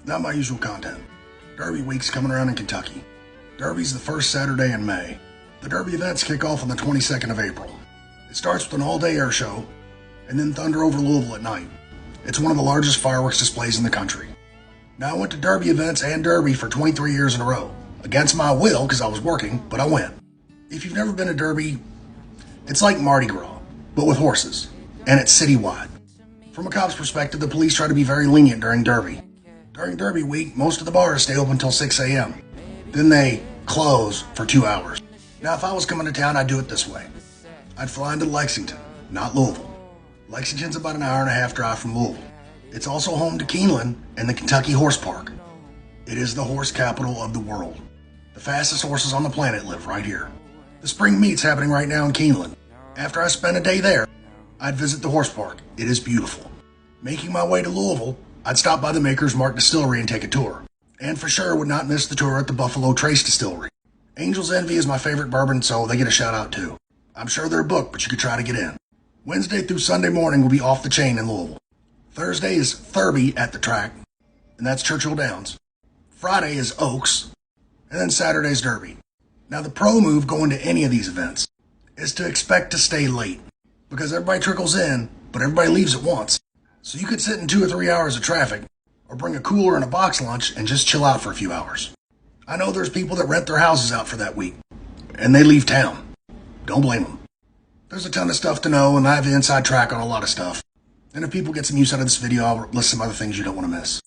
Not my usual content. Derby week's coming around in Kentucky. Derby's the first Saturday in May. The Derby events kick off on the 22nd of April. It starts with an all-day air show, and then thunder over Louisville at night. It's one of the largest fireworks displays in the country. Now I went to Derby events and Derby for 23 years in a row. Against my will, because I was working, but I went. If you've never been to Derby, it's like Mardi Gras, but with horses, and it's citywide. From a cop's perspective, the police try to be very lenient during Derby. During Derby week, most of the bars stay open until 6 a.m. Then they close for 2 hours. Now, if I was coming to town, I'd do it this way. I'd fly into Lexington, not Louisville. Lexington's about an hour and a half drive from Louisville. It's also home to Keeneland and the Kentucky Horse Park. It is the horse capital of the world. The fastest horses on the planet live right here. The spring meet's happening right now in Keeneland. After I spend a day there, I'd visit the horse park. It is beautiful. Making my way to Louisville, I'd stop by the Maker's Mark Distillery and take a tour. And for sure would not miss the tour at the Buffalo Trace Distillery. Angel's Envy is my favorite bourbon, so they get a shout out too. I'm sure they're booked, but you could try to get in. Wednesday through Sunday morning will be off the chain in Louisville. Thursday is Thurby at the track, and that's Churchill Downs. Friday is Oaks, and then Saturday's Derby. Now the pro move going to any of these events is to expect to stay late, because everybody trickles in, but everybody leaves at once. So you could sit in 2 or 3 hours of traffic, or bring a cooler and a box lunch and just chill out for a few hours. I know there's people that rent their houses out for that week, and they leave town. Don't blame them. There's a ton of stuff to know, and I have the inside track on a lot of stuff. And if people get some use out of this video, I'll list some other things you don't want to miss.